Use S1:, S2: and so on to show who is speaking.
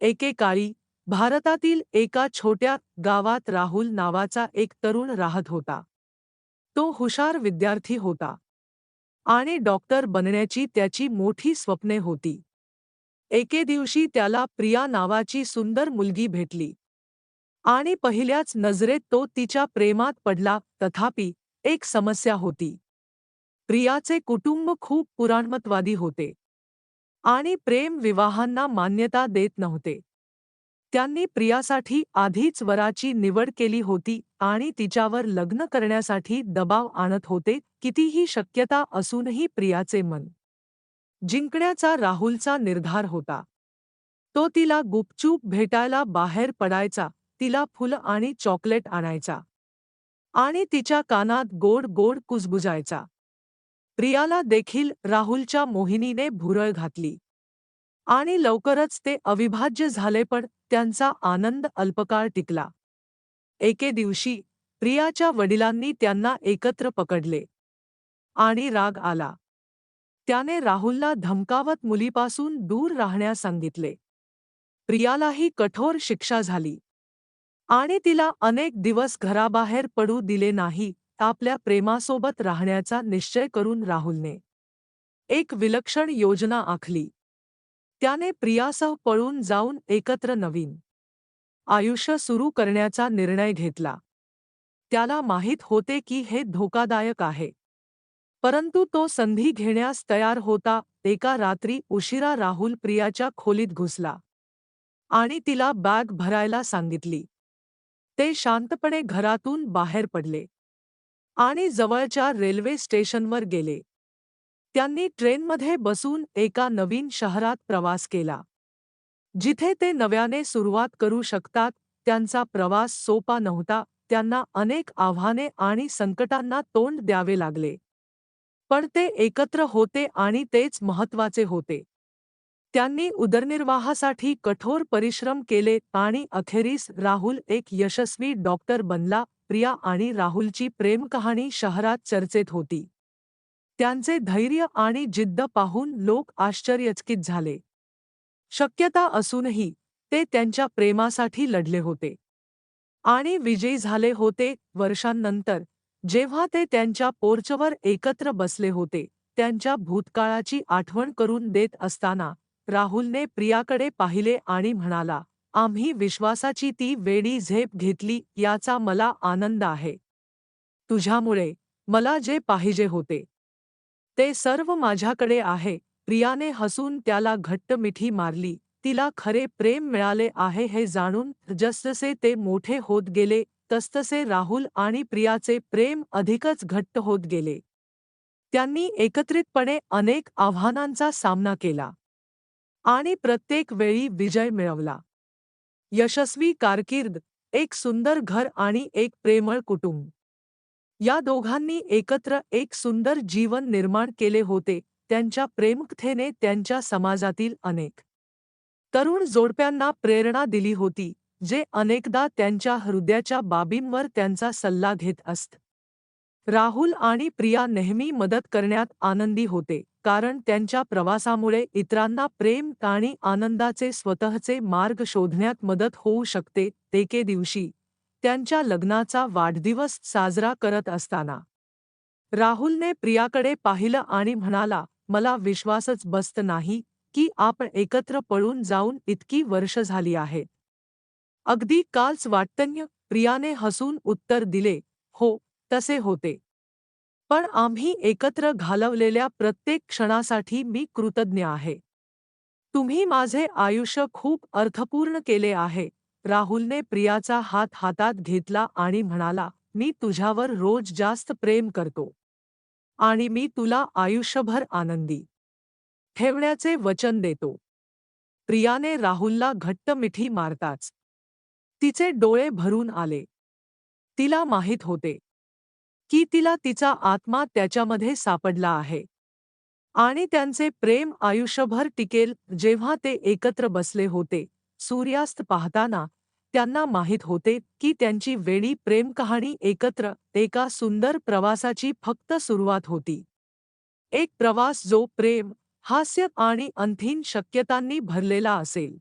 S1: एकेकाळी भारतातील एका छोट्या गावात राहुल नावाचा एक तरुण राहत होता. तो हुशार विद्यार्थी होता आणि डॉक्टर बनण्याची त्याची मोठी स्वप्ने होती. एके दिवशी त्याला प्रिया नावाची सुंदर मुलगी भेटली आणि पहिल्याच नजरेत तो तिच्या प्रेमात पडला. तथापि, एक समस्या होती. प्रियाचे कुटुंब खूप पुराणमतवादी होते आणि प्रेम विवाहांना मान्यता देत नव्हते. त्यांनी प्रियासाठी आधीच वराची निवड केली होती आणि तिच्यावर लग्न करण्यासाठी दबाव आणत होते. कितीही शक्यता असूनही प्रियाचे मन जिंकण्याचा राहुलचा निर्धार होता. तो तिला गुपचूप भेटायला बाहेर पडायचा, तिला फुलं आणि चॉकलेट आणायचा आणि तिच्या कानात गोड गोड कुजबुजायचा. प्रियाला देखील राहुलच्या मोहिनीने भुरळ घातली आणि लवकरच ते अविभाज्य झाले, पण त्यांचा आनंद अल्पकाळ टिकला. एके दिवशी प्रियाच्या वडिलांनी त्यांना एकत्र पकडले आणि राग आला. त्याने राहुलला धमकावत मुलीपासून दूर राहण्यास सांगितले. प्रियालाही कठोर शिक्षा झाली आणि तिला अनेक दिवस घराबाहेर पडू दिले नाही. आपल्या प्रेमासोबत राहण्याचा निश्चय करून राहुलने एक विलक्षण योजना आखली. त्याने प्रियासह पळून जाऊन एकत्र नवीन आयुष्य सुरू करण्याचा निर्णय घेतला. त्याला माहीत होते की हे धोकादायक आहे, परंतु तो संधी घेण्यास तयार होता. एका रात्री उशिरा राहुल प्रियाच्या खोलीत घुसला आणि तिला बॅग भरायला सांगितली. ते शांतपणे घरातून बाहेर पडले आणि जवळच्या रेल्वे स्टेशनवर गेले. त्यांनी ट्रेनमध्ये बसून एका नवीन शहरात प्रवास केला, जिथे ते नव्याने सुरुवात करू शकतात. त्यांचा प्रवास सोपा नव्हता. त्यांना अनेक आव्हाने आणि संकटांना तोंड द्यावे लागले. पण ते एकत्र होते आणि तेच महत्त्वाचे होते. त्यांनी उदरनिर्वाहासाठी कठोर परिश्रम केले आणि अखेरीस राहुल एक यशस्वी डॉक्टर बनला. प्रिया आणि राहुलची प्रेमकहाणी शहरात चर्चेत होती. त्यांचे धैर्य आणि जिद्द पाहून लोक आश्चर्यचकित झाले. शक्यता असूनही ते त्यांच्या प्रेमासाठी लढले होते आणि विजयी झाले होते. वर्षांनंतर जेव्हा ते त्यांच्या पोर्चवर एकत्र बसले होते, त्यांच्या भूतकाळाची आठवण करून देत असताना राहुलने प्रियाकडे पाहिले आणि म्हणाला, आम्ही विश्वासाची ती वेडी झेप घेतली, याचा मला आनंद आहे. तुझ्यामुळे मला जे पाहिजे होते ते सर्व माझ्याकडे आहे. प्रियाने हसून त्याला घट्ट मिठी मारली. तिला खरे प्रेम मिळाले आहे हे जाणून. जसजसे ते मोठे होत गेले, तसतसे राहुल आणि प्रियाचे प्रेम अधिकच घट्ट होत गेले. त्यांनी एकत्रितपणे अनेक आव्हानांचा सामना केला आणि प्रत्येक वेळी विजय मिळवला. यशस्वी कारकीर्द, एक सुंदर घर आणि एक प्रेमळ कुटुंब. या दोघांनी एकत्र एक सुंदर जीवन निर्माण केले होते. त्यांच्या प्रेमकथेने त्यांच्या समाजातील अनेक तरुण जोडप्यांना प्रेरणा दिली होती, जे अनेकदा त्यांच्या हृदयाच्या बाबींवर त्यांचा सल्ला घेत असत. राहुल आणि प्रिया नेहमी मदत करण्यात आनंदी होते, कारण त्यांच्या प्रवासामुळे इतरांना प्रेम आणि आनंदाचे स्वतःचे मार्ग शोधण्यात मदत होऊ शकते. एके दिवशी त्यांच्या लग्नाचा वाढदिवस साजरा करत असताना राहुलने प्रियाकडे पाहिलं आणि म्हणाला, मला विश्वासच बसत नाही की आपण एकत्र पळून जाऊन इतकी वर्ष झाली आहेत. अगदी कालच वाटतं. प्रियाने हसून उत्तर दिले, हो, तसे होते. पण आम्ही एकत्र घालवलेल्या प्रत्येक क्षणासाठी मी कृतज्ञ आहे. तुम्ही माझे आयुष्य खूप अर्थपूर्ण केले आहे. राहुलने प्रियाचा हात हातात घेतला आणि म्हणाला, मी तुझ्यावर रोज जास्त प्रेम करतो आणि मी तुला आयुष्यभर आनंदी ठेवण्याचे वचन देतो. प्रियाने राहुलला घट्ट मिठी मारताच तिचे डोळे भरून आले. तिला माहीत होते की तिला तिचा आत्मा त्याच्यामध्ये सापडला आहे आणि त्यांचे प्रेम आयुष्यभर टिकेल. जेव्हा ते एकत्र बसले होते, सूर्यास्त पाहताना, त्यांना माहीत होते की त्यांची वेडी प्रेमकहाणी एकत्र एका सुंदर प्रवासाची फक्त सुरुवात होती. एक प्रवास जो प्रेम, हास्य आणि आणखीन शक्यतांनी भरलेला असेल.